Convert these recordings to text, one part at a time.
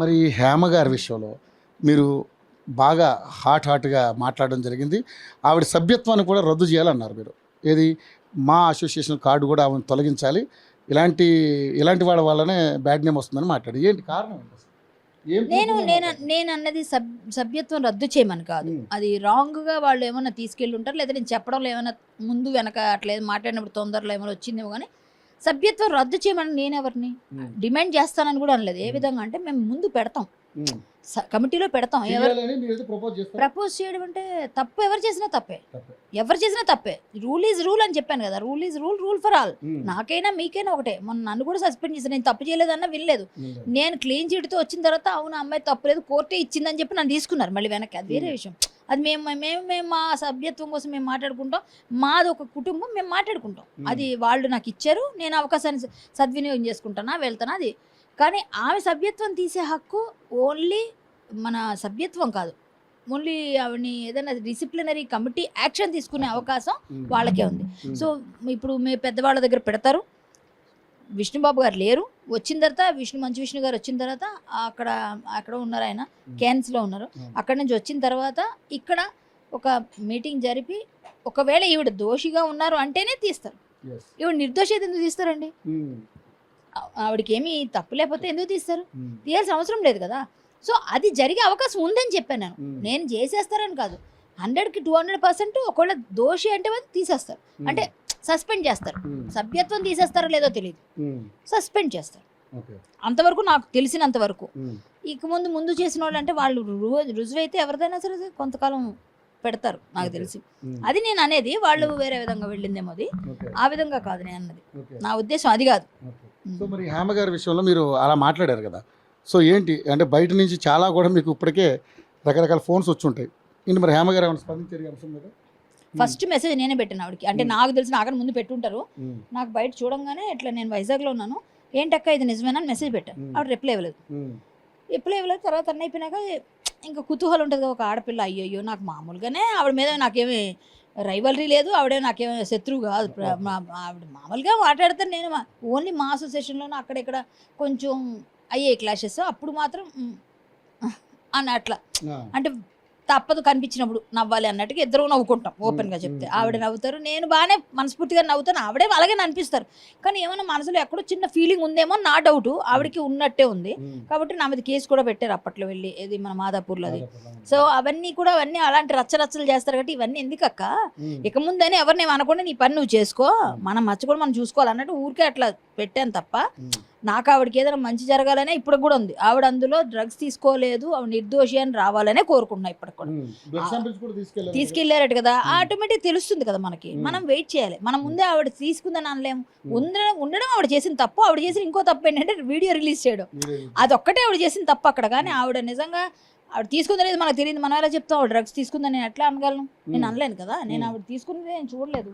మరి హేమ గారి విషయంలో మీరు బాగా హాట్గా మాట్లాడడం జరిగింది. ఆవిడ సభ్యత్వాన్ని కూడా రద్దు చేయాలన్నారు మీరు. ఏది మా అసోసియేషన్ కార్డు కూడా ఆమెను తొలగించాలి, ఇలాంటి వాళ్ళ వల్లనే బ్యాడ్ నేమ్ వస్తుందని మాట్లాడి ఏంటి కారణం ఏంటి అసలు? నేను అన్నది సభ్యత్వం రద్దు చేయమని కాదు. అది రాంగ్గా వాళ్ళు ఏమైనా తీసుకెళ్ళి ఉంటారు, లేదా నేను చెప్పడంలో ఏమైనా ముందు వెనక అట్లా మాట్లాడినప్పుడు తొందరలో ఏమైనా వచ్చిందేమో. కానీ సభ్యత్వం రద్దు చేయమని నేను ఎవరిని డిమాండ్ చేస్తానని కూడా అనలేదు. ఏ విధంగా అంటే మేము ముందు పెడతాం, కమిటీలో పెడతాం. ప్రపోజ్ చేయడం అంటే తప్పు ఎవరు చేసినా తప్పే. రూల్ ఈజ్ రూల్ అని చెప్పాను కదా. Rule is rule for all. నాకైనా మీకైనా ఒకటే. మొన్న నన్ను కూడా సస్పెండ్ చేశాను. నేను తప్పు చేయలేదన్నా వినలేదు. నేను క్లీన్ చిట్తో వచ్చిన తర్వాత అవును అమ్మాయి తప్పులేదు, కోర్టే ఇచ్చిందని చెప్పి నన్ను తీసుకున్నారు మళ్ళీ వెనక్కి. అది వేరే విషయం. అది మేము మా సభ్యత్వం కోసం మేము మాట్లాడుకుంటాం. మాది ఒక కుటుంబం, మేము మాట్లాడుకుంటాం. అది వాళ్ళు నాకు ఇచ్చారు, నేను అవకాశాన్ని సద్వినియోగం చేసుకుంటానా వెళ్తానా అది. కానీ ఆమె సభ్యత్వం తీసే హక్కు ఓన్లీ మన సభ్యత్వం కాదు, ఓన్లీ ఆవిడని ఏదైనా డిసిప్లినరీ కమిటీ యాక్షన్ తీసుకునే అవకాశం వాళ్ళకే ఉంది. సో ఇప్పుడు మీ పెద్దవాళ్ళ దగ్గర పెడతారు. విష్ణుబాబు గారు లేరు, వచ్చిన తర్వాత మంచు విష్ణు గారు వచ్చిన తర్వాత అక్కడ ఉన్నారు, ఆయన క్యాన్స్లో ఉన్నారు. అక్కడి నుంచి వచ్చిన తర్వాత ఇక్కడ ఒక మీటింగ్ జరిపి ఒకవేళ ఈవిడ దోషిగా ఉన్నారు అంటేనే తీస్తారు. ఈవిడ నిర్దోషి అయితే ఎందుకు తీస్తారండి? ఆవిడకి ఏమి తప్పు లేకపోతే ఎందుకు తీస్తారు? తీయాల్సిన అవసరం లేదు కదా. సో అది జరిగే అవకాశం ఉందని చెప్పాను నేను చేసేస్తారని కాదు. 100కి 200% ఒకవేళ దోషి అంటే తీసేస్తారు, అంటే సస్పెండ్ చేస్తారు. సభ్యత్వం తీసేస్తారో లేదో తెలియదు, సస్పెండ్ చేస్తారు. అంతవరకు నాకు తెలిసినంత వరకు. ఇక ముందు చేసిన వాళ్ళు అంటే వాళ్ళు రుజువైతే ఎవరిదైనా సరే కొంతకాలం పెడతారు నాకు తెలిసి. అది నేను అనేది. వాళ్ళు వేరే విధంగా వెళ్ళిందేమో, అది ఆ విధంగా కాదు నేను అన్నది. నా ఉద్దేశం అది కాదు. సో మరి హేమ గారి విషయంలో మీరు అలా మాట్లాడారు కదా. సో ఏంటి అంటే బయట నుంచి చాలా కూడా మీకు ఇప్పటికే రకరకాల ఫోన్స్ వచ్చి ఉంటాయి. ఇంటి మరి హేమ గారు ఏమైనా స్పందించారు అంశం మీద? ఫస్ట్ మెసేజ్ నేనే పెట్టాను ఆవిడకి. అంటే నాకు తెలిసి నాకన్నా ముందు పెట్టుంటారు. నాకు బయట చూడంగానే ఇట్లా నేను వైజాగ్లో ఉన్నాను, ఏంటక్క ఇది నిజమేనా అని మెసేజ్ పెట్టాను. ఆవిడ రిప్లై ఇవ్వలేదు. తర్వాత అన్న అయిపోయినాక ఇంకా కుతూహలం ఉంటుంది కదా ఒక ఆడపిల్ల. అయ్యో నాకు మామూలుగానే ఆవిడ మీద నాకేమీ రైవలరీ లేదు, ఆవిడే నాకేమో శత్రువు కాదు. ఆవిడ మామూలుగా మాట్లాడతాను. నేను ఓన్లీ మా అసోసియేషన్లోనే అక్కడెక్కడ కొంచెం అయ్యే క్లాషెస్, అప్పుడు మాత్రం అని అట్లా అంటే తప్పదు కనిపించినప్పుడు నవ్వాలి అన్నట్టుగా ఇద్దరు నవ్వుకుంటాం. ఓపెన్గా చెప్తే ఆవిడ నవ్వుతారు, నేను బాగానే మనస్ఫూర్తిగా నవ్వుతాను, ఆవిడే అలాగే అనిపిస్తారు. కానీ ఏమైనా మనసులో ఎక్కడో చిన్న ఫీలింగ్ ఉందేమో నా డౌట్. ఆవిడకి ఉన్నట్టే ఉంది కాబట్టి నా మీద కేసు కూడా పెట్టారు అప్పట్లో వెళ్ళి, ఇది మన మాదాపూర్లో అది. సో అవన్నీ అలాంటి రచ్చరచ్చలు చేస్తారు కాబట్టి ఇవన్నీ ఎందుకక్క, ఇక ముందని ఎవరిని అనకుండా నీ పని నువ్వు చేసుకో, మనం మచ్చ కూడా మనం చూసుకోవాలి అన్నట్టు ఊరికే అట్లా పెట్టాను తప్ప నాకు ఆవిడకి ఏదైనా మంచి జరగాలనే ఇప్పుడు కూడా ఉంది. ఆవిడ అందులో డ్రగ్స్ తీసుకోలేదు, ఆవిడ నిర్దోషి అని రావాలనే కోరుకున్నా. ఇప్పటికి కూడా తీసుకెళ్లారట కదా, ఆటోమేటిక్ తెలుస్తుంది కదా మనకి. మనం వెయిట్ చేయాలి. మనం ముందే ఆవిడ తీసుకుందని అనలేము. ఉండడం ఆవిడ చేసిన తప్పు. ఆవిడ చేసిన ఇంకో తప్పు ఏంటంటే వీడియో రిలీజ్ చేయడం, అదొక్కటే ఆవిడ చేసిన తప్పు అక్కడ. కానీ ఆవిడ నిజంగా ఆవిడ తీసుకుందనేది మనకు తెలియదు. మనం ఎలా చెప్తాం ఆవిడ డ్రగ్స్ తీసుకుందని? నేను ఎట్లా అనగలను? నేను అనలేను కదా. నేను ఆవిడ తీసుకున్నది నేను చూడలేదు,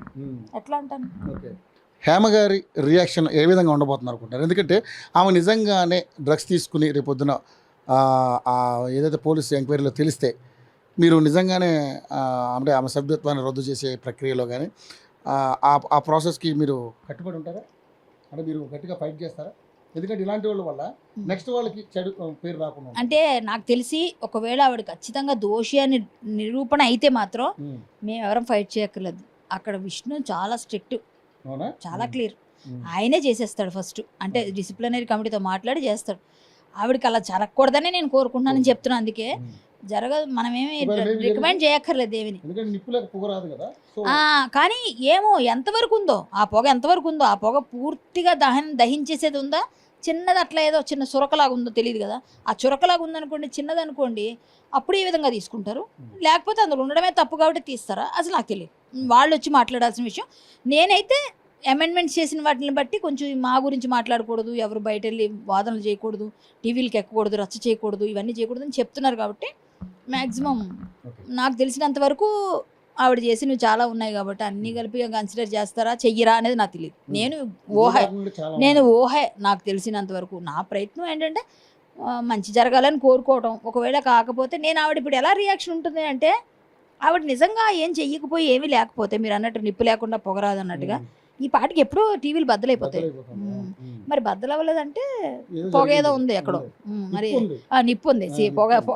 ఎట్లా అంటాను? హేమ గారి రియాక్షన్ ఏ విధంగా ఉండబోతున్నారు అనుకుంటారు? ఎందుకంటే ఆమె నిజంగానే డ్రగ్స్ తీసుకుని రేపొద్దున ఏదైతే పోలీసు ఎంక్వైరీలో తెలిస్తే మీరు నిజంగానే అంటే ఆమె సభ్యత్వాన్ని రద్దు చేసే ప్రక్రియలో కానీ ఆ ప్రాసెస్కి మీరు కట్టుబడి ఉంటారా? అంటే మీరు గట్టిగా ఫైట్ చేస్తారా? ఎందుకంటే ఇలాంటి వాళ్ళ వల్ల నెక్స్ట్ వాళ్ళకి చెడు పేరు రాకుండా. అంటే నాకు తెలిసి ఒకవేళ ఆవిడ ఖచ్చితంగా దోషి అని నిరూపణ అయితే మాత్రం మేము ఎవరం ఫైట్ చేయక్కర్లేదు. అక్కడ విష్ణు చాలా స్ట్రిక్ట్, చాలా క్లియర్. ఆయనే చేసేస్తాడు ఫస్ట్. అంటే డిసిప్లినరీ కమిటీతో మాట్లాడి చేస్తాడు. ఆవిడకి అలా జరగకూడదని నేను కోరుకుంటున్నానని చెప్తున్నాను. అందుకే జరగదు, మనమేమి రికమెండ్ చేయక్కర్లేదు ఏమిని. కానీ ఏమో ఎంతవరకు ఉందో ఆ పొగ, ఎంతవరకు ఉందో ఆ పొగ పూర్తిగా దహించేసేది ఉందా, చిన్నది అట్లా ఏదో చిన్న చురకలాగా ఉందో తెలియదు కదా. ఆ చురకలాగా ఉందనుకోండి, చిన్నది అనుకోండి, అప్పుడు ఈ విధంగా తీసుకుంటారు. లేకపోతే అందులో ఉండడమే తప్పు కాబట్టి తీస్తారా అసలు నాకు తెలియదు. వాళ్ళు వచ్చి మాట్లాడాల్సిన విషయం. నేనైతే అమెండ్మెంట్స్ చేసిన వాటిని బట్టి కొంచెం మా గురించి మాట్లాడకూడదు, ఎవరు బయట వెళ్ళి వాదనలు చేయకూడదు, టీవీలకు ఎక్కకూడదు, రచ్చ చేయకూడదు, ఇవన్నీ చేయకూడదు అని చెప్తున్నారు. కాబట్టి మ్యాక్సిమం నాకు తెలిసినంత వరకు ఆవిడ చేసినవి చాలా ఉన్నాయి కాబట్టి అన్నీ కలిపి కన్సిడర్ చేస్తారా చెయ్యరా అనేది నాకు తెలియదు. నేను ఊహే నాకు తెలిసినంత వరకు. నా ప్రయత్నం ఏంటంటే మంచి జరగాలని కోరుకోవటం. ఒకవేళ కాకపోతే నేను ఆవిడ ఇప్పుడు ఎలా రియాక్షన్ ఉంటుంది అంటే, ఆవిడ నిజంగా ఏం చెయ్యకపోయి ఏమీ లేకపోతే మీరు అన్నట్టు నిప్పు లేకుండా పొగరాదు అన్నట్టుగా ఈ పాటికి ఎప్పుడో టీవీలు బద్దలైపోతాయి. మరి బద్దలు అవ్వలేదంటే పొగ ఏదో ఉంది ఎక్కడో. మరి నిప్పు ఉంది.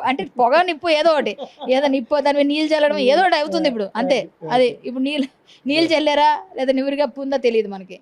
అంటే పొగ నిప్పు ఏదో ఒకటి, ఏదో నిప్పు దాని మీద నీళ్ళు చల్లడం ఏదో ఒకటి అవుతుంది ఇప్పుడు అంతే. అది ఇప్పుడు నీళ్ళు చల్లారా లేదా నివురుగా ఉందా తెలియదు మనకి.